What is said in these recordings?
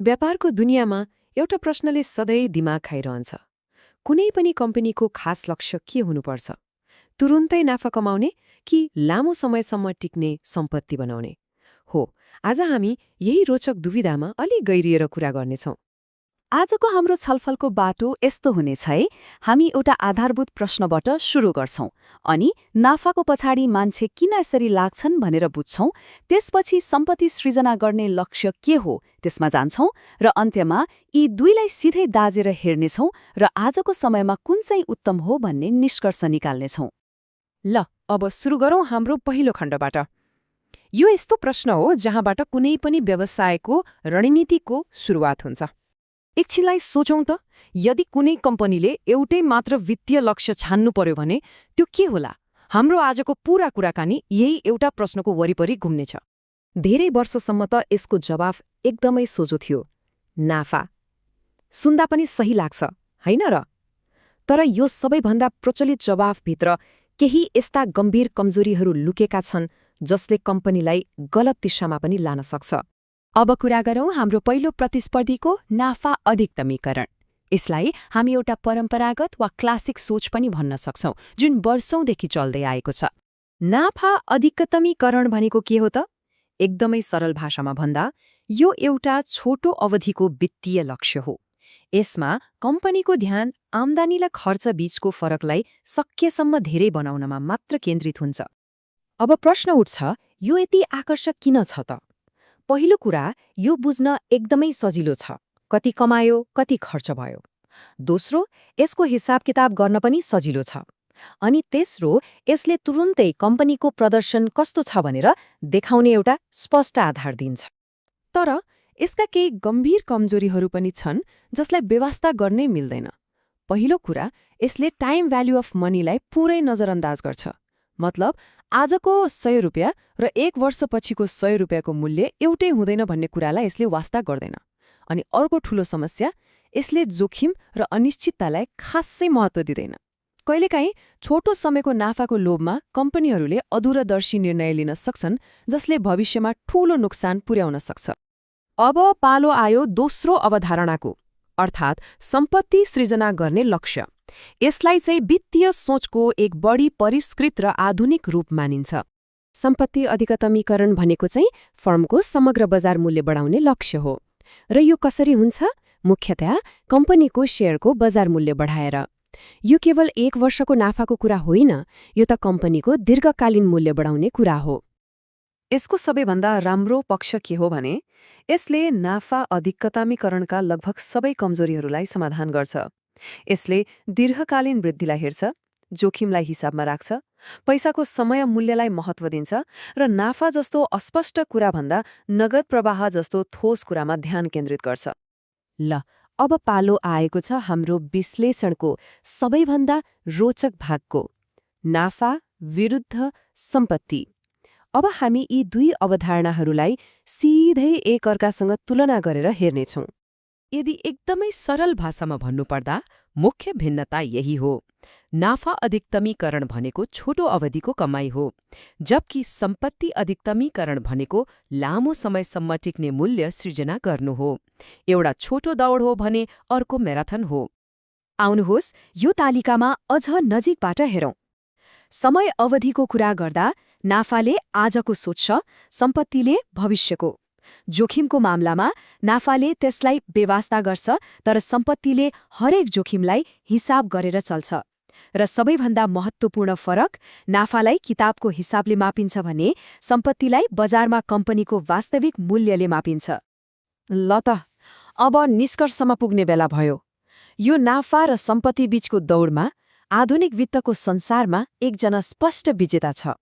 व्यापारको दुनियाँमा एउटा प्रश्नले सधैँ दिमाग खाइरहन्छ। कुनै पनि कम्पनीको खास लक्ष्य के हुनुपर्छ? तुरुन्तै नाफा कमाउने कि लामो समयसम्म टिक्ने सम्पत्ति बनाउने? हो, आज हामी यही रोचक दुविधामा अलि गहिरिएर कुरा गर्नेछौँ। आजको हाम्रो छलफलको बाटो यस्तो हुनेछ है। हामी एउटा आधारभूत प्रश्नबाट सुरु गर्छौं अनि नाफाको पछाडि मान्छे किन यसरी लाग्छन् भनेर बुझ्छौं। त्यसपछि सम्पत्ति सृजना गर्ने लक्ष्य के हो त्यसमा जान्छौं र अन्त्यमा यी दुईलाई सिधै दाजेर हेर्नेछौं र आजको समयमा कुन चाहिँ उत्तम हो भन्ने निष्कर्ष निकाल्नेछौं। ल, अब सुरु गरौँ हाम्रो पहिलो खण्डबाट। यो यस्तो प्रश्न हो जहाँबाट कुनै पनि व्यवसायको रणनीतिको सुरुवात हुन्छ। एकछिनलाई सोचौं त, यदि कुनै कम्पनीले एउटै मात्र वित्तीय लक्ष्य छान्नु पर्यो भने त्यो के होला? हाम्रो आजको पूरा कुराकानी यही एउटा प्रश्नको वरिपरि घुम्नेछ। धेरै वर्षसम्म त यसको जवाफ एकदमै सोझो थियो, नाफा। सुन्दा पनि सही लाग्छ, होइन र? तर यो सबैभन्दा प्रचलित जवाफभित्र केही यस्ता गम्भीर कमजोरीहरू लुकेका छन् जसले कम्पनीलाई गलत दिशामा पनि लान सक्छ। अब कुरा गरौँ हाम्रो पहिलो प्रतिस्पर्धीको नाफा अधिकतमीकरण। यसलाई हामी एउटा परम्परागत वा क्लासिक सोच पनि भन्न सक्छौं, जुन वर्षौंदेखि चल्दै आएको छ। नाफा अधिकतमीकरण भनेको के हो त? एकदमै सरल भाषामा भन्दा यो एउटा छोटो अवधिको वित्तीय लक्ष्य हो। यसमा कम्पनीको ध्यान आम्दानी र खर्च बीचको फरकलाई सकेसम्म धेरै बनाउनमा मात्र केन्द्रित हुन्छ। अब प्रश्न उठ्छ, यो यति आकर्षक किन छ त? पहिलो कुरा, यो बुझ्न एकदमै सजिलो छ। कति कमायो, कति खर्च भयो। दोस्रो, यसको हिसाब किताब गर्न पनि सजिलो छ। अनि तेस्रो, यसले तुरुन्तै कम्पनीको प्रदर्शन कस्तो छ भनेर देखाउने एउटा स्पष्ट आधार दिन्छ। तर यसका केही गम्भीर कमजोरीहरू पनि छन् जसलाई बेवास्ता गर्नै मिल्दैन। पहिलो कुरा, यसले टाइम भ्याल्यु अफ मनीलाई पुरै नजरअन्दाज गर्छ। मतलब आजको 100 रुपियाँ र 1 वर्षपछिको 100 रुपियाँको मूल्य एउटै हुँदैन भन्ने कुरालाई यसले वास्ता गर्दैन। अनि अर्को ठूलो समस्या, यसले जोखिम र अनिश्चिततालाई खासै महत्त्व दिँदैन। कहिलेकाहीँ छोटो समयको नाफाको लोभमा कम्पनीहरूले अदूरदर्शी निर्णय लिन सक्छन् जसले भविष्यमा ठूलो नोक्सान पुर्याउन सक्छ। अब पालो आयो दोस्रो अवधारणाको, अर्थात् सम्पत्ति सृजना गर्ने लक्ष्य। यसलाई चाहिँ वित्तीय सोचको एक बढी परिष्कृत र आधुनिक रूप मानिन्छ। सम्पत्ति अधिकतमीकरण भनेको चाहिँ फर्मको समग्र बजार मूल्य बढाउने लक्ष्य हो। र यो कसरी हुन्छ? मुख्यतया कम्पनीको शेयरको बजार मूल्य बढाएर। यो केवल 1 वर्षको नाफाको कुरा होइन, यो त कम्पनीको दीर्घकालीन मूल्य बढाउने कुरा हो। यसको सबैभन्दा राम्रो पक्ष के हो भने यसले नाफा अधिकतमीकरणका लगभग सबै कमजोरीहरूलाई समाधान गर्छ। यसले दीर्घकालीन वृद्धिलाई हेर्छ, जोखिमलाई हिसाबमा राख्छ, पैसाको समय मूल्यलाई महत्त्व दिन्छ र नाफा जस्तो अस्पष्ट कुराभन्दा नगद प्रवाह जस्तो ठोस कुरामा ध्यान केन्द्रित गर्छ। ल, अब पालो आएको छ हाम्रो विश्लेषणको सबैभन्दा रोचक भागको, नाफा विरुद्ध सम्पत्ति। अब हामी यी दुई अवधारणाहरूलाई सिधै एकअर्कासँग तुलना गरेर हेर्नेछौँ। यदि एकदमै सरल भाषामा भन्नुपर्दा मुख्य भिन्नता यही हो। नाफा अधिकतमीकरण भनेको छोटो अवधिको कमाई हो, जबकि सम्पत्ति अधिकतमीकरण भनेको लामो समयसम्म टिक्ने मूल्य सृजना गर्नु हो। एउटा छोटो दौड हो भने अर्को म्याराथन हो। आउनुहोस् यो तालिकामा अझ नजिकबाट हेरौँ। समय अवधिको कुरा गर्दा नाफाले आजको सोच्छ, सम्पत्तिले भविष्यको। जोखिमको मामलामा नाफाले त्यसलाई बेवास्ता गर्छ, तर सम्पत्तिले हरेक जोखिमलाई हिसाब गरेर चल्छ। र सबैभन्दा महत्त्वपूर्ण फरक, नाफालाई किताबको हिसाबले मापिन्छ भने सम्पत्तिलाई बजारमा कम्पनीको वास्तविक मूल्यले मापिन्छ। ल त, अब निष्कर्षमा पुग्ने बेला भयो। यो नाफा र सम्पत्ति बीचको दौडमा आधुनिक वित्तको संसारमा एकजना स्पष्ट विजेता छ,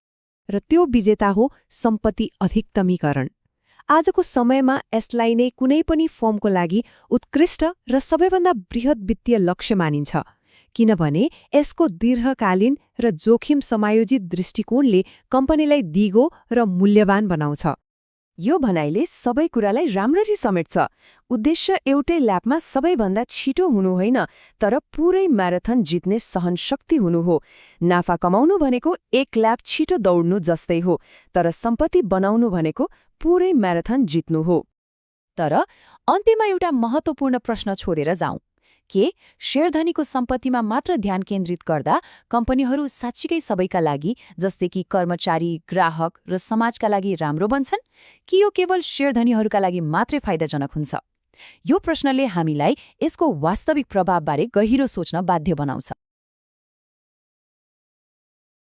र त्यो विजेता हो सम्पत्ति अधिकतमीकरण। आजको समयमा यसलाई नै कुनै पनि फर्मको लागि उत्कृष्ट र सबैभन्दा बृहत वित्तीय लक्ष्य मानिन्छ, किनभने यसको दीर्घकालीन र जोखिम समायोजित दृष्टिकोणले कम्पनीलाई दिगो र मूल्यवान बनाउँछ। यो भनाइले सबै कुरालाई राम्ररी समेट्छ। उद्देश्य एउटै ल्यापमा सबैभन्दा छिटो हुनु होइन, तर पुरै म्याराथन जित्ने सहनशक्ति हुनु हो। नाफा कमाउनु भनेको 1 ल्याप छिटो दौड्नु जस्तै हो, तर सम्पत्ति बनाउनु भनेको पुरै म्याराथन जित्नु हो। तर अन्त्यमा एउटा महत्त्वपूर्ण प्रश्न छोडेर जाउँ। के शेयरधनीको सम्पत्तिमा मात्र ध्यान केन्द्रित गर्दा कम्पनीहरू साँच्चीकै सबैका लागि, जस्तै कि कर्मचारी, ग्राहक र समाजका लागि राम्रो बन्छन्, कि यो केवल शेयरधनीहरूका लागि मात्रै फाइदाजनक हुन्छ? यो प्रश्नले हामीलाई यसको वास्तविक प्रभावबारे गहिरो सोच्न बाध्य बनाउँछ।